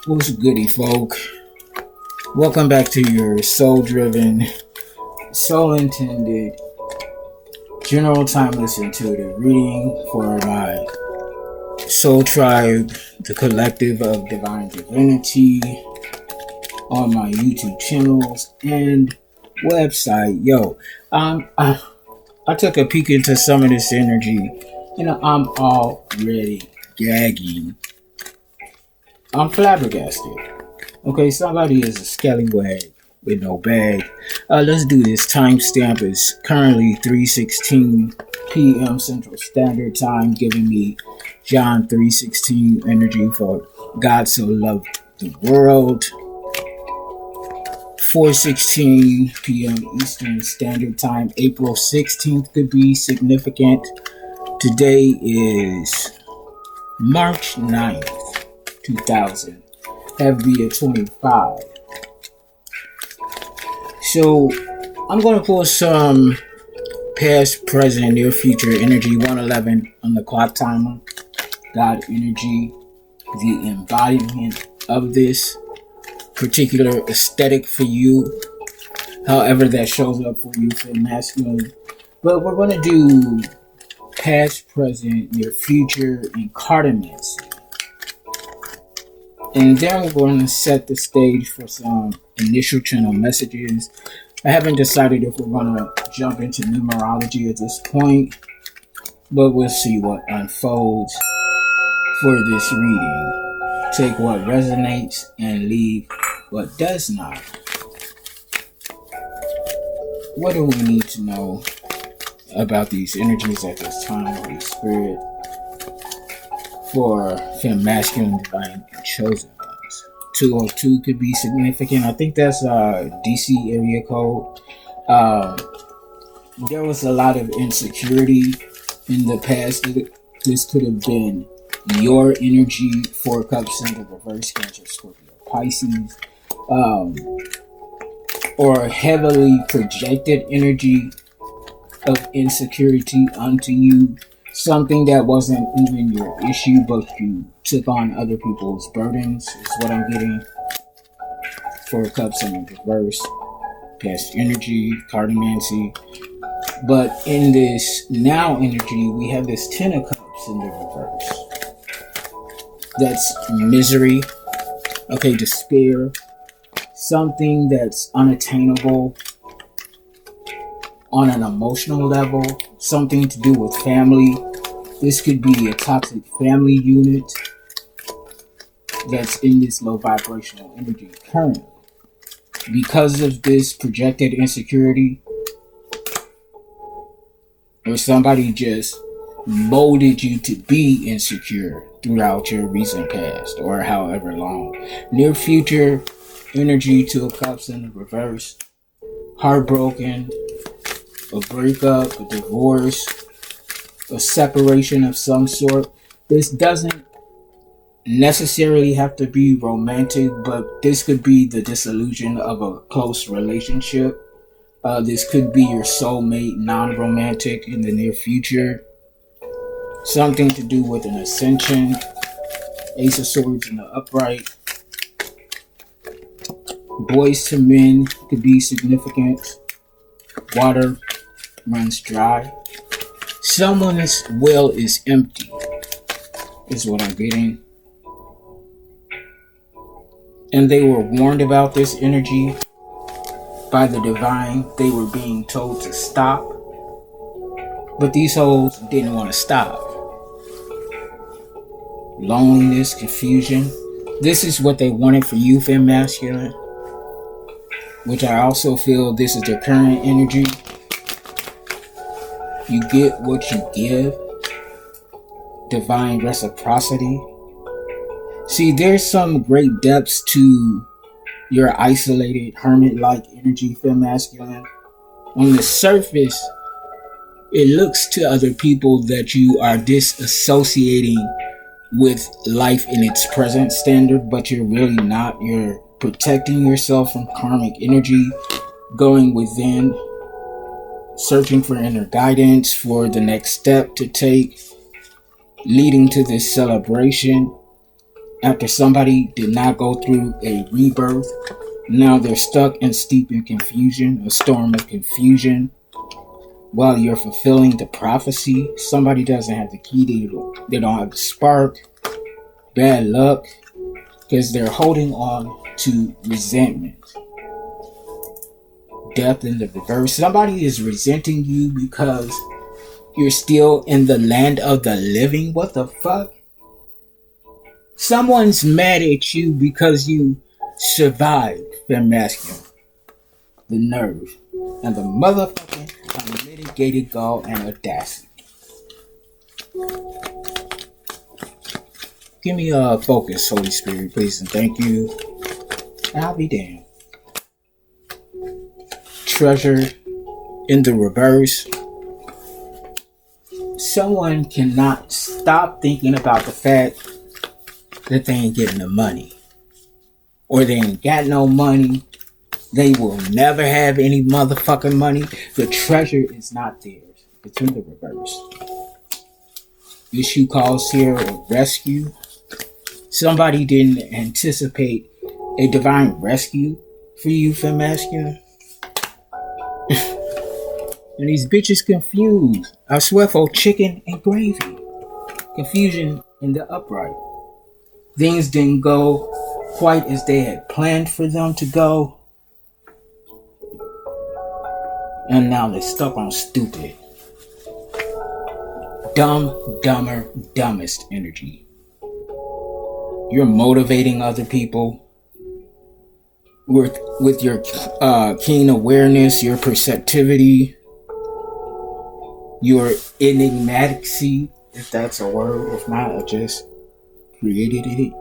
What's goody, folk? Welcome back to your soul-driven, soul-intended, general timeless intuitive reading for my soul tribe, the collective of divine divinity, on my YouTube channels and website. I took a peek into some of this energy. I'm already gagging. I'm flabbergasted. Okay, somebody is a scallywag with no bag. Let's do this. Timestamp is currently 3:16 p.m. Central Standard Time, giving me John 3:16 energy for God so loved the world. 4:16 p.m. Eastern Standard Time. April 16th could be significant. Today is March 9th. 2000 via 25. So I'm going to pull some past, present, near future energy. 111 on the clock timer. God energy, the embodiment of this particular aesthetic for you, however that shows up for you, for masculine. But we're going to do past, present, near future, and cartomancy. And then we're going to set the stage for some initial channel messages. I haven't decided if we're going to jump into numerology at this point, but we'll see what unfolds for this reading. Take what resonates and leave what does not. What do we need to know about these energies at this time, Holy Spirit? For fem, masculine, divine, and chosen ones. 202 could be significant. I think that's DC area code. There was a lot of insecurity in the past. This could have been your energy. 4 cups in the reverse, Cancer, Scorpio, Pisces. Or heavily projected energy of insecurity onto you. Something that wasn't even your issue, but you took on other people's burdens, is what I'm getting. 4 cups in the reverse, past energy, cartomancy. But in this now energy, we have this 10 of cups in the reverse. That's misery, okay, despair, something that's unattainable on an emotional level, something to do with family. This could be a toxic family unit that's in this low vibrational energy currently. Because of this projected insecurity, or somebody just molded you to be insecure throughout your recent past or however long. Near future energy, 2 of cups in the reverse, heartbroken, a breakup, a divorce, a separation of some sort. This doesn't necessarily have to be romantic, but this could be the dissolution of a close relationship. This could be your soulmate, non-romantic in the near future. Something to do with an ascension. Ace of Swords in the upright. Boys to men could be significant. Water runs dry. Someone's well is empty, is what I'm getting. And they were warned about this energy. by the divine. They were being told to stop, but these hoes didn't want to stop. Loneliness, confusion. This is what they wanted for youth and masculine, which I also feel this is their current energy. You get what you give. Divine reciprocity. See, there's some great depths to your isolated, hermit-like energy, fem masculine. On the surface, it looks to other people that you are disassociating with life in its present standard, but you're really not. You're protecting yourself from karmic energy, going within, searching for inner guidance for the next step to take, leading to this celebration. After somebody did not go through a rebirth, now they're stuck and steeped in confusion, a storm of confusion. While you're fulfilling the prophecy, somebody doesn't have the key, they don't have the spark. Bad luck, because they're holding on to resentment. Death in the reverse. Somebody is resenting you because you're still in the land of the living. What the fuck? Someone's mad at you because you survived fem masculine. The nerve and the motherfucking unmitigated gall and audacity. Give me a focus, Holy Spirit, please, and thank you. And I'll be damned. Treasure in the reverse. Someone cannot stop thinking about the fact that they ain't getting the money. Or they ain't got no money. They will never have any motherfucking money. The treasure is not theirs. It's in the reverse. Issue calls here a rescue. Somebody didn't anticipate a divine rescue for you, fem masculine. And these bitches confused. I swear for chicken and gravy. Confusion in the upright. Things didn't go quite as they had planned for them to go. And now they're stuck on stupid. Dumb, dumber, dumbest energy. You're motivating other people with your keen awareness, your perceptivity, your enigmaticy, if that's a word. If not, I just created it.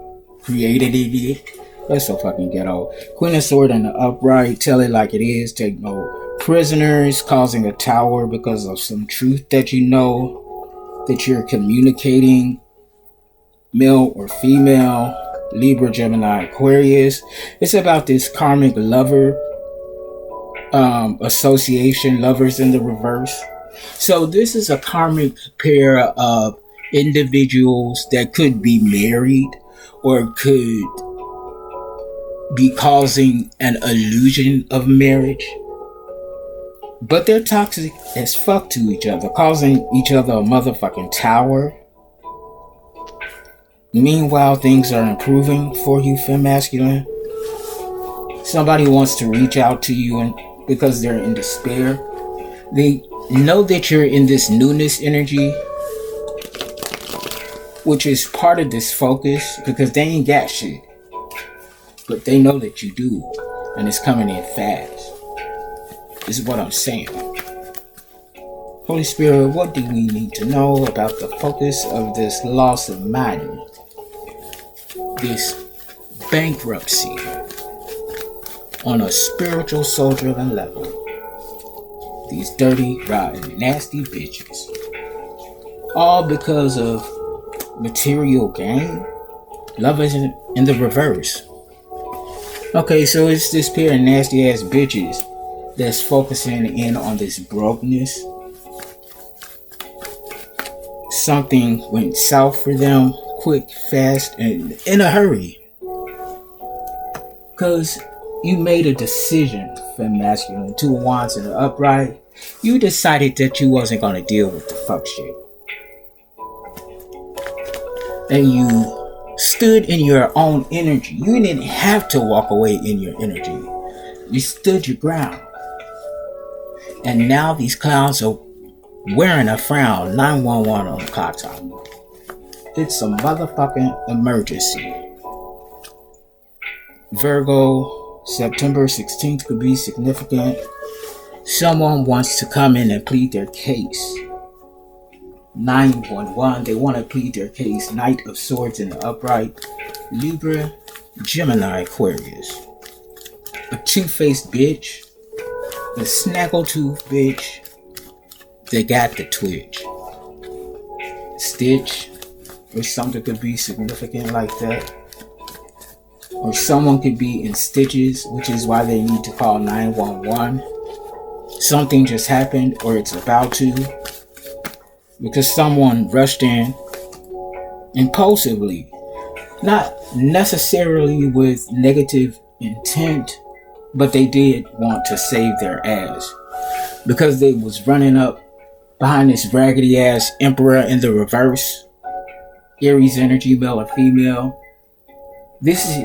That's so fucking ghetto. Queen of Sword in the upright, tell it like it is, take no prisoners, causing a tower because of some truth that you know, that you're communicating, male or female, Libra, Gemini, Aquarius. It's about this karmic lover association, lovers in the reverse. So this is a karmic pair of individuals that could be married or could be causing an illusion of marriage. But they're toxic as fuck to each other, causing each other a motherfucking tower. Meanwhile, things are improving for you, fem masculine. Somebody wants to reach out to you and because they're in despair. They know that you're in this newness energy, which is part of this focus because they ain't got shit. But they know that you do, and it's coming in fast. This is what I'm saying. Holy Spirit, what do we need to know about the focus of this loss of money? This bankruptcy on a spiritual soldier level. These dirty, rotten, nasty bitches. All because of material gain? Love is in the reverse. Okay, so it's this pair of nasty ass bitches that's focusing in on this brokenness. Something went south for them quick, fast, and in a hurry. Because you made a decision, fem masculine, 2 of wands in the upright. You decided that you wasn't going to deal with the fuck shit. And you stood in your own energy. You didn't have to walk away in your energy. You stood your ground. And now these clowns are wearing a frown, 911 on the clock time. It's a motherfucking emergency. Virgo, September 16th could be significant. Someone wants to come in and plead their case. 911, they want to plead their case. Knight of Swords in the upright. Libra, Gemini, Aquarius. A two-faced bitch. A snaggletooth bitch. They got the twitch. Stitch, or something could be significant like that. Or someone could be in stitches, which is why they need to call 911. Something just happened, or it's about to, because someone rushed in impulsively, not necessarily with negative intent, but they did want to save their ass because they was running up behind this raggedy ass emperor in the reverse. Aries energy, male or female. This is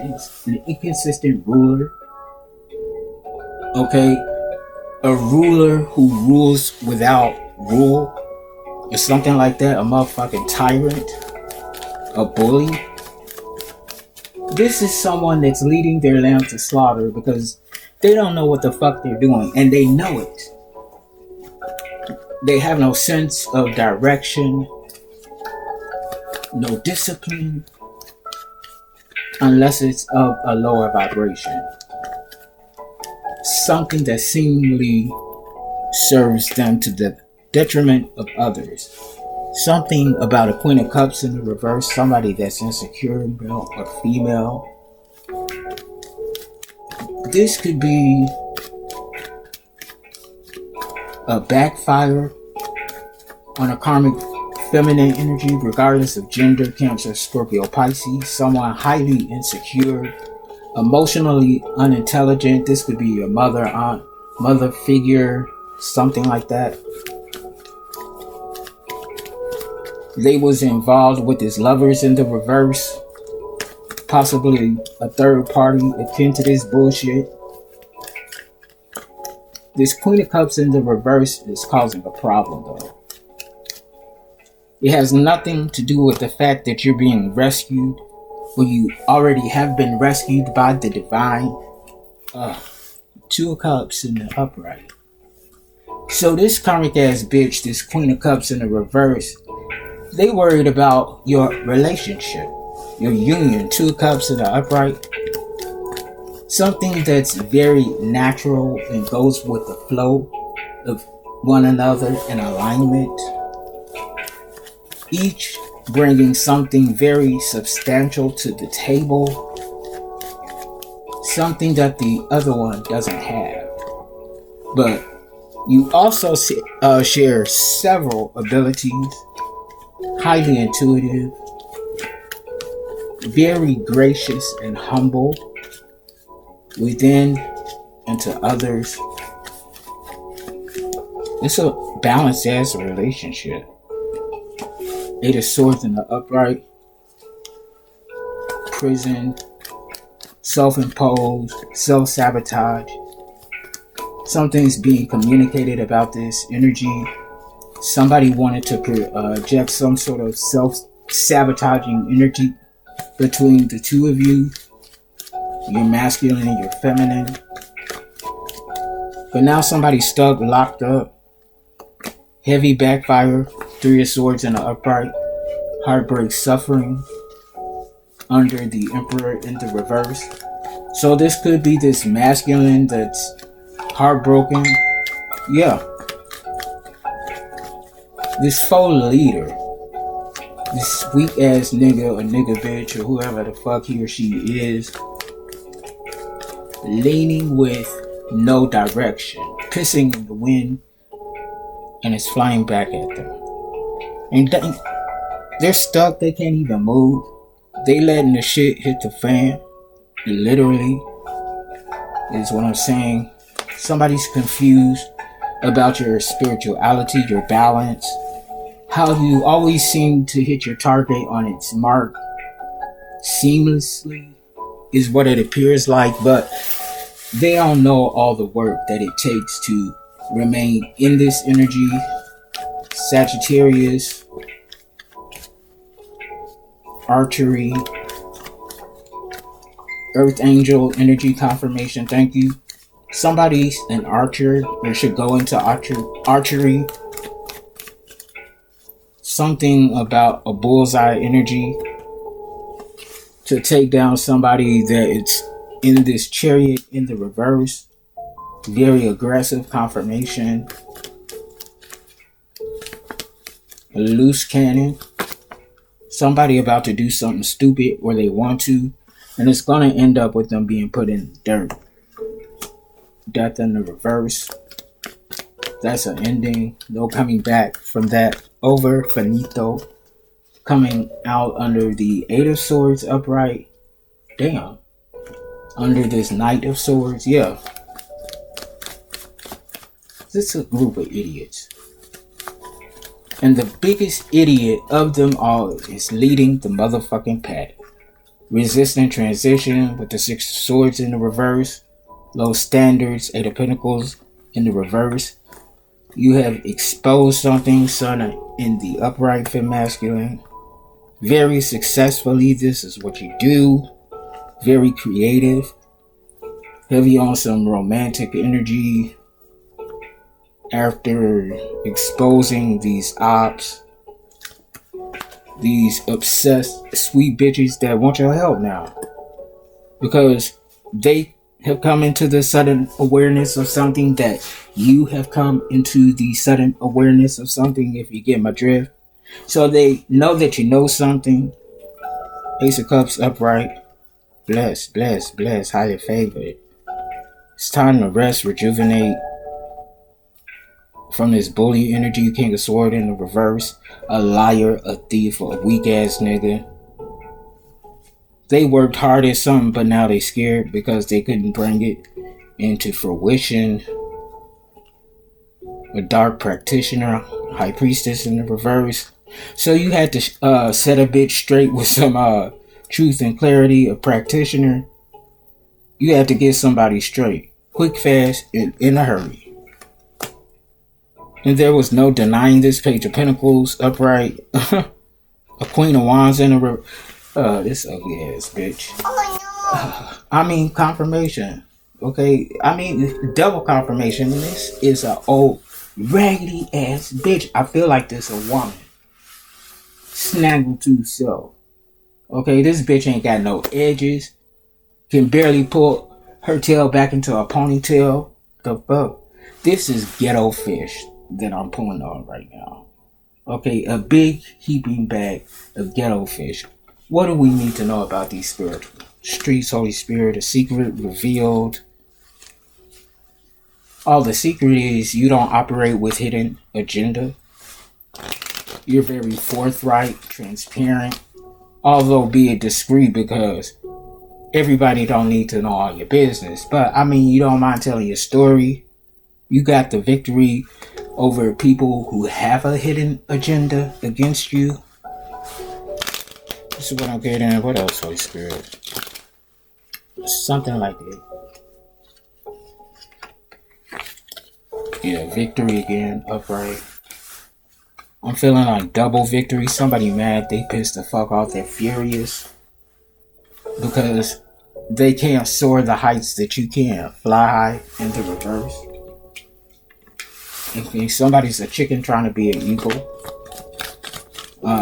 an inconsistent ruler. Okay? A ruler who rules without rule. Or something like that. A motherfucking tyrant. A bully. This is someone that's leading their lamb to slaughter because they don't know what the fuck they're doing. And they know it. They have no sense of direction. No discipline. Unless it's of a lower vibration. Something that seemingly serves them to the detriment of others. Something about a Queen of Cups in the reverse. Somebody that's insecure, male or female. This could be a backfire on a karmic feminine energy, regardless of gender, Cancer, Scorpio, Pisces. Someone highly insecure, emotionally unintelligent. This could be your mother, aunt, mother figure, something like that. They was involved with his lovers in the reverse, possibly a third party akin to this bullshit. This Queen of Cups in the reverse is causing a problem though. It has nothing to do with the fact that you're being rescued, when you already have been rescued by the divine. Two of Cups in the upright. So this karmic ass bitch, this Queen of Cups in the reverse, they worried about your relationship, your union. Two of Cups in the upright. Something that's very natural and goes with the flow of one another in alignment. Each bringing something very substantial to the table. Something that the other one doesn't have. But you also share several abilities. Highly intuitive. Very gracious and humble. Within and to others. It's a balanced ass relationship. Eight of Swords in the upright. Prison. Self-imposed. Self-sabotage. Something's being communicated about this energy. Somebody wanted to project some sort of self-sabotaging energy between the two of you. Your masculine and your feminine. But now somebody's stuck, locked up. Heavy backfire. Three of Swords in the upright. Heartbreak, suffering. Under the Emperor in the reverse. So this could be this masculine that's heartbroken. Yeah. This faux leader. This weak ass nigga or nigga bitch or whoever the fuck he or she is. Leaning with no direction, pissing in the wind, and it's flying back at them. And they're stuck, they can't even move. They letting the shit hit the fan. Literally, is what I'm saying. Somebody's confused about your spirituality, your balance. How you always seem to hit your target on its mark seamlessly is what it appears like, but They don't know all the work that it takes to remain in this energy. Sagittarius, archery, Earth Angel, energy confirmation. Thank you. Somebody's an archer or should go into archery. Something about a bullseye energy to take down somebody that it's in this chariot in the reverse. Very aggressive confirmation. A loose cannon. Somebody about to do something stupid or they want to, and it's going to end up with them being put in dirt. Death in the reverse. That's an ending. No coming back from that. Over. Finito. Coming out under the Eight of Swords upright. Damn. Under this Knight of Swords. Yeah. This is a group of idiots. And the biggest idiot of them all is leading the motherfucking pack. Resistant transition with the Six of Swords in the reverse. Low standards, Eight of Pentacles in the reverse. You have exposed something, Sun in the upright for masculine. Very successfully, this is what you do. Very creative. Heavy on some romantic energy. After exposing these ops. These obsessed sweet bitches that want your help now. Because they have come into the sudden awareness of something that you have come into the sudden awareness of something, if you get my drift. So they know that you know something. Ace of Cups upright. Blessed, blessed, blessed, highly favored. It's time to rest, rejuvenate from this bully energy. King of Swords in the reverse. A liar, a thief, a weak ass nigga. They worked hard at something, but now they scared because they couldn't bring it into fruition. A dark practitioner, high priestess in the reverse. So you had to set a bitch straight with some truth and clarity. A practitioner. You had to get somebody straight, quick, fast, and in a hurry. And there was no denying this. Page of Pentacles upright. A Queen of Wands in the reverse. This ugly ass bitch. Oh no. I mean, confirmation. Okay? I mean, double confirmation. This is a old, raggedy ass bitch. I feel like this a woman. Snaggletooth self. Okay? This bitch ain't got no edges. Can barely pull her tail back into a ponytail. The fuck? This is ghetto fish that I'm pulling on right now. Okay? A big heaping bag of ghetto fish. What do we need to know about these spiritual streets, Holy Spirit? A secret revealed. All the secret is you don't operate with hidden agenda. You're very forthright, transparent, although be it discreet because everybody don't need to know all your business. But I mean, you don't mind telling your story. You got the victory over people who have a hidden agenda against you. This is what I'm getting. What else, Holy Spirit? Something like that. Yeah, victory again, upright. I'm feeling like double victory. Somebody mad, they pissed the fuck off, they're furious. Because they can't soar the heights that you can. Fly high in the reverse. If somebody's a chicken trying to be an eagle.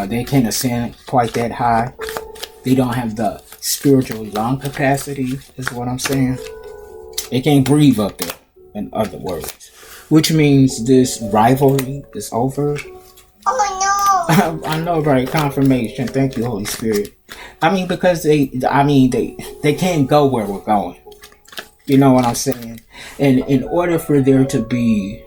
They can't ascend quite that high. They don't have the spiritual lung capacity, is what I'm saying. They can't breathe up there, in other words. Which means this rivalry is over. Oh no! I know, right? Confirmation. Thank you, Holy Spirit. I mean, because they can't go where we're going. You know what I'm saying? And in order for there to be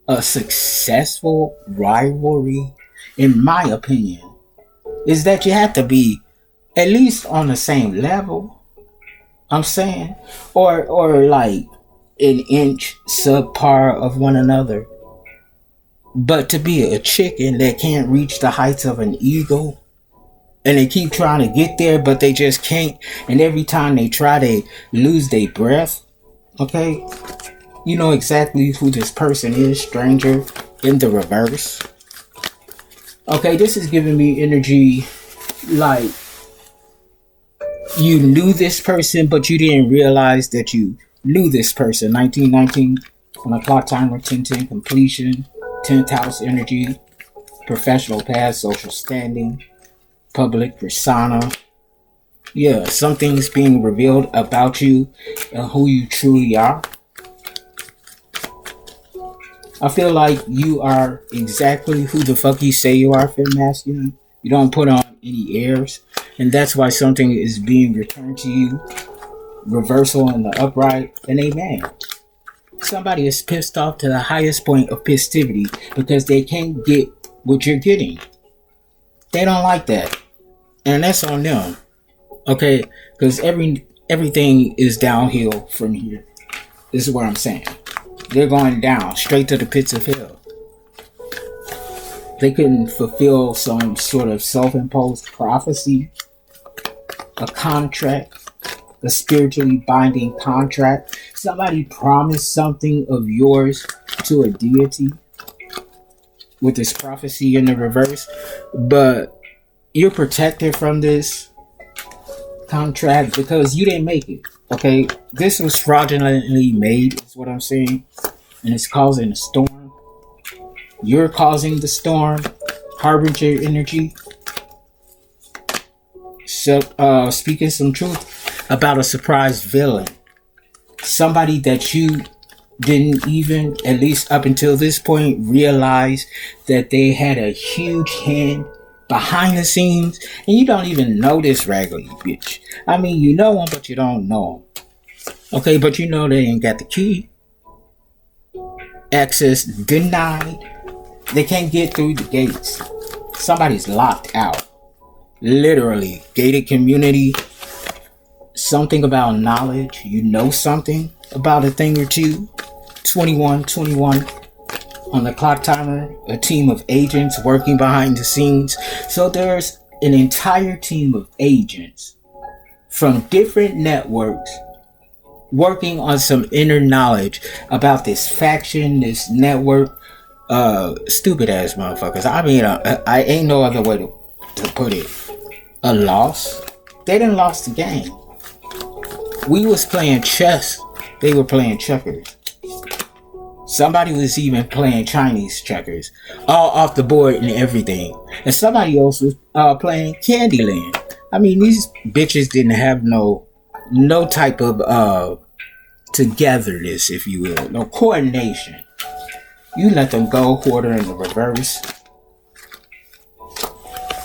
a successful rivalry, in my opinion, is that you have to be at least on the same level. I'm saying, or like an inch subpar of one another. But to be a chicken that can't reach the heights of an eagle and they keep trying to get there, but they just can't. And every time they try, they lose their breath. Okay, you know exactly who this person is, stranger in the reverse. Okay, this is giving me energy like you knew this person, but you didn't realize that you knew this person. 1919 on a clock timer, 1010 completion, 10th house energy, professional past, social standing, public persona. Yeah, something's being revealed about you and who you truly are. I feel like you are exactly who the fuck you say you are, Fem Masculine. You don't put on any airs. And that's why something is being returned to you. Reversal in the upright. And amen. Somebody is pissed off to the highest point of festivity because they can't get what you're getting. They don't like that. And that's on them. Okay? Because everything is downhill from here. This is what I'm saying. They're going down, straight to the pits of hell. They couldn't fulfill some sort of self-imposed prophecy, a contract, a spiritually binding contract. Somebody promised something of yours to a deity with this prophecy in the reverse, but you're protected from this contract because you didn't make it. Okay, this was fraudulently made, is what I'm saying, and it's causing a storm. You're causing the storm, harbinger energy. So, speaking some truth about a surprise villain, somebody that you didn't even, at least up until this point, realize that they had a huge hand behind the scenes, and you don't even know this raggedy bitch. I mean, you know them, but you don't know them. Okay, but you know they ain't got the key. Access denied. They can't get through the gates. Somebody's locked out. Literally, gated community. Something about knowledge. You know something about a thing or two. 21 on the clock timer, a team of agents working behind the scenes. So there's an entire team of agents from different networks working on some inner knowledge about this faction, this network. Stupid ass motherfuckers. I mean, I ain't no other way to put it. A loss. They done lost the game. We was playing chess. They were playing checkers. Somebody was even playing Chinese checkers, all off the board and everything. And somebody else was playing Candyland. I mean, these bitches didn't have no type of togetherness, if you will, no coordination. You let them go, quarter in the reverse,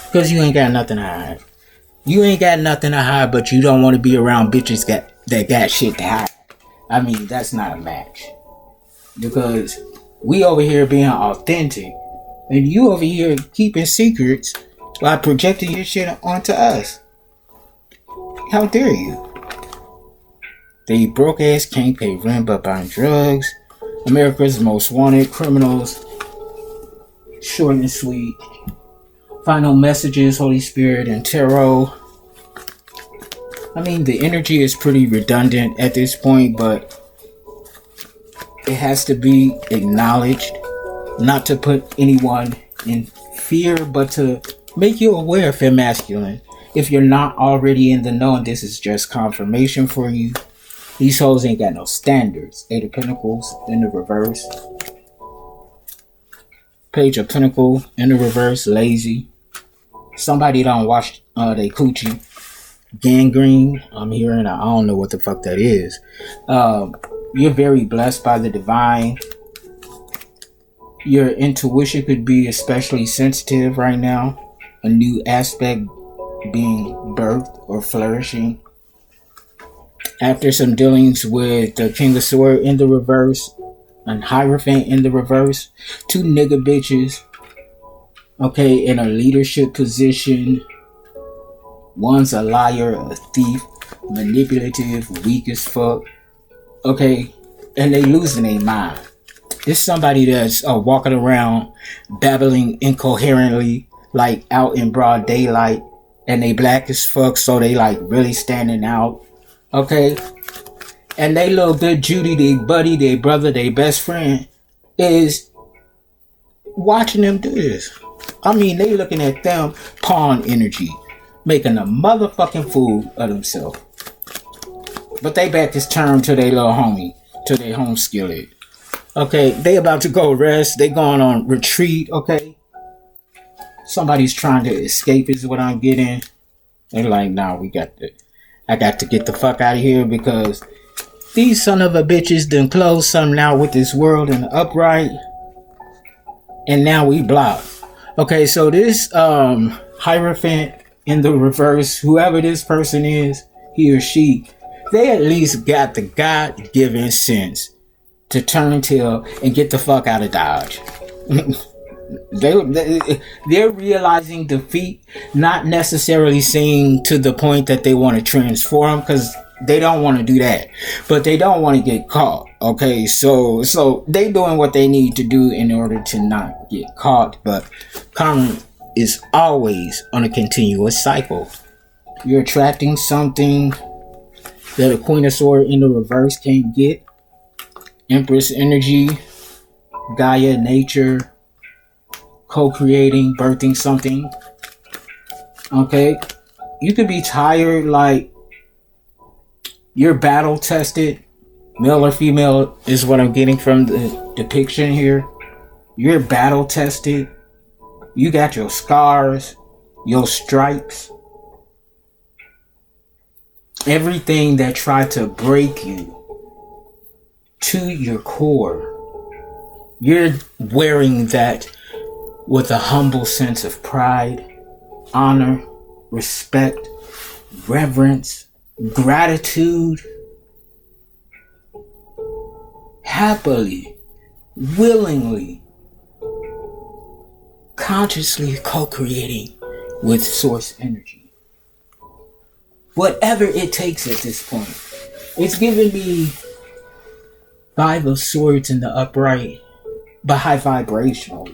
because you ain't got nothing to hide. You ain't got nothing to hide, but you don't want to be around bitches that got shit to hide. I mean, that's not a match. Because we over here being authentic, and you over here keeping secrets by projecting your shit onto us. How dare you? They broke ass can't pay rent but buying drugs. America's most wanted criminals. Short and sweet. Final messages, Holy Spirit and Tarot. I mean, the energy is pretty redundant at this point, but it has to be acknowledged, not to put anyone in fear, but to make you aware of your masculine. If you're not already in the know, and this is just confirmation for you, these hoes ain't got no standards. Eight of Pentacles in the reverse. Page of Pentacle in the reverse, lazy. Somebody don't wash they coochie. Gangrene, I'm hearing, I don't know what the fuck that is. You're very blessed by the divine. Your intuition could be especially sensitive right now. A new aspect being birthed or flourishing. After some dealings with the King of Swords in the reverse, an Hierophant in the reverse, two nigga bitches, okay, in a leadership position. One's a liar, a thief, manipulative, weak as fuck. Okay, and they losing their mind. It's somebody that's walking around babbling incoherently, like out in broad daylight. and they black as fuck, so they like really standing out. Okay, and they little good Judy, they buddy, they brother, they best friend is watching them do this. I mean, they looking at them pawn energy, making a motherfucking fool of themselves. But they back is turned to their little homie, to their home skillet. Okay, they about to go rest. They going on retreat. Okay, somebody's trying to escape is what I'm getting. They're like, nah, I got to get the fuck out of here because these son of a bitches done close something out with this world in the upright, and now we blocked. Okay, so this Hierophant in the reverse, whoever this person is, he or she, they at least got the God-given sense to turn tail and get the fuck out of Dodge. They're realizing defeat, not necessarily saying to the point that they want to transform, because they don't want to do that, but they don't want to get caught. Okay, so they doing what they need to do in order to not get caught, but karma is always on a continuous cycle. You're attracting something that a Queen of Swords in the reverse can't get. Empress energy, Gaia, nature, co-creating, birthing something. Okay, you could be tired, like you're battle tested, male or female is what I'm getting from the depiction here. You're battle tested. You got your scars, your stripes, everything that tried to break you to your core. You're wearing that with a humble sense of pride, honor, respect, reverence, gratitude, happily, willingly, consciously co-creating with source energy. Whatever it takes at this point. It's giving me Five of Swords in the upright, but high vibrational.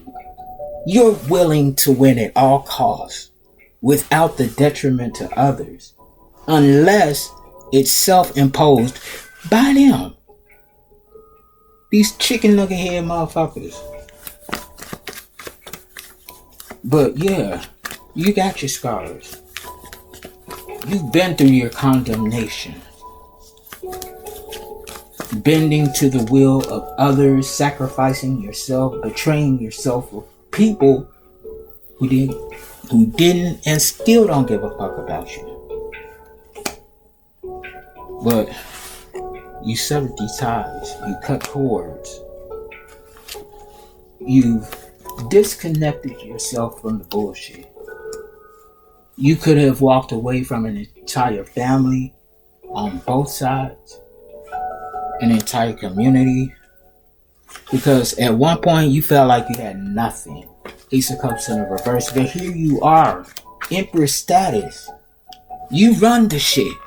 You're willing to win at all costs without the detriment to others, unless it's self-imposed by them. These chicken nugget head motherfuckers. But yeah, you got your scars. You've been through your condemnation. Bending to the will of others, sacrificing yourself, betraying yourself for people who didn't and still don't give a fuck about you. But you severed these ties, you cut cords, you've disconnected yourself from the bullshit. You could have walked away from an entire family on both sides, an entire community, because at one point you felt like you had nothing. Ace of Cups in the reverse, but here you are, Empress status. You run the shit.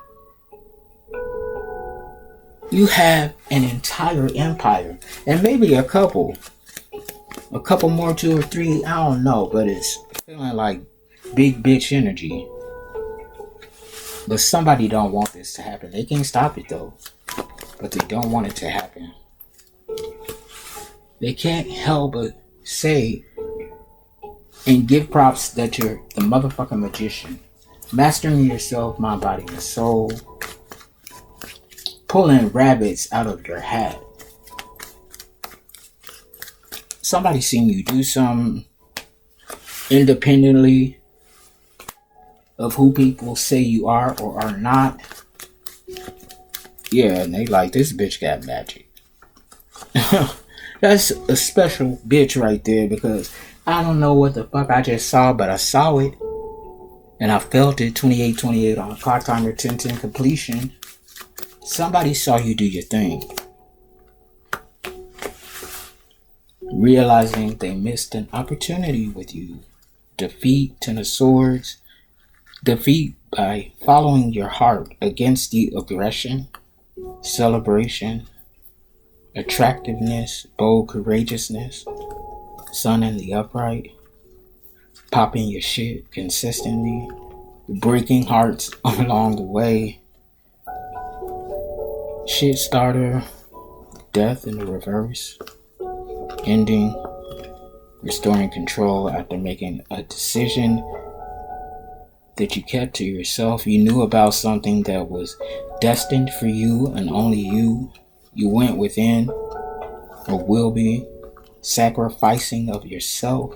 You have an entire empire, and maybe a couple more, 2 or 3, I don't know, but it's feeling like big bitch energy. But somebody don't want this to happen. They can't stop it though, but they don't want it to happen. They can't help but say and give props that you're the motherfucking magician, mastering yourself, mind, body, and soul, pulling rabbits out of your hat. Somebody seen you do something independently of who people say you are or are not. Yeah, and they like, this bitch got magic. That's a special bitch right there, because I don't know what the fuck I just saw, but I saw it. And I felt it. 2828 on clock timer, 1010 completion. Somebody saw you do your thing. Realizing they missed an opportunity with you. Defeat, Ten of Swords. Defeat by following your heart against the aggression, celebration, attractiveness, bold courageousness, Sun in the upright, popping your shit consistently, breaking hearts along the way. Shit starter, death in the reverse, ending, restoring control after making a decision that you kept to yourself. You knew about something that was destined for you and only you. You went within, or will be, sacrificing of yourself,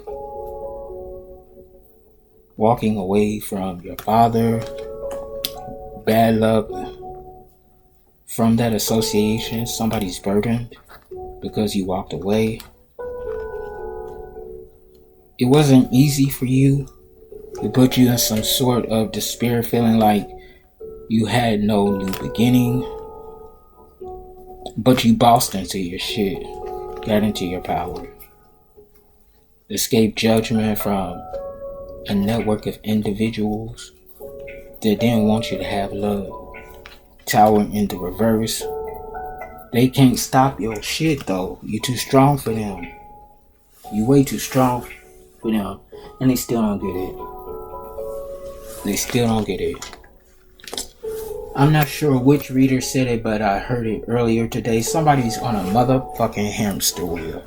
walking away from your father, bad luck, from that association. Somebody's burdened because you walked away. It wasn't easy for you. It put you in some sort of despair, feeling like you had no new beginning. But you bossed into your shit, got into your power. Escaped judgment from a network of individuals that didn't want you to have love. Tower in the reverse. They can't stop your shit though. You too strong for them. You way too strong for them. And they still don't get it. They still don't get it. I'm not sure which reader said it, but I heard it earlier today. Somebody's on a motherfucking hamster wheel.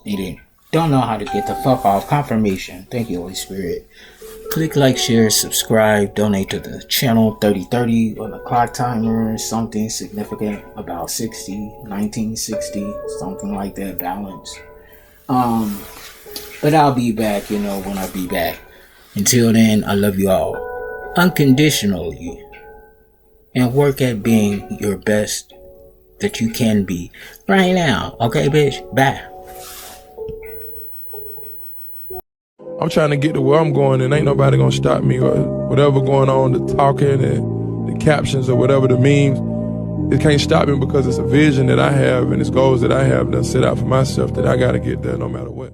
They don't know how to get the fuck off. Confirmation. Thank you, Holy Spirit. Click like, share, subscribe, donate to the channel. 3030 on the clock timer. Something significant about 60, 1960, something like that balance. But I'll be back, when I be back. Until then, I love you all unconditionally. And work at being your best that you can be right now. Okay, bitch? Bye. I'm trying to get to where I'm going, and ain't nobody gonna stop me. Or whatever going on, the talking and the captions or whatever the memes, it can't stop me because it's a vision that I have and it's goals that I have that I set out for myself that I gotta get there no matter what.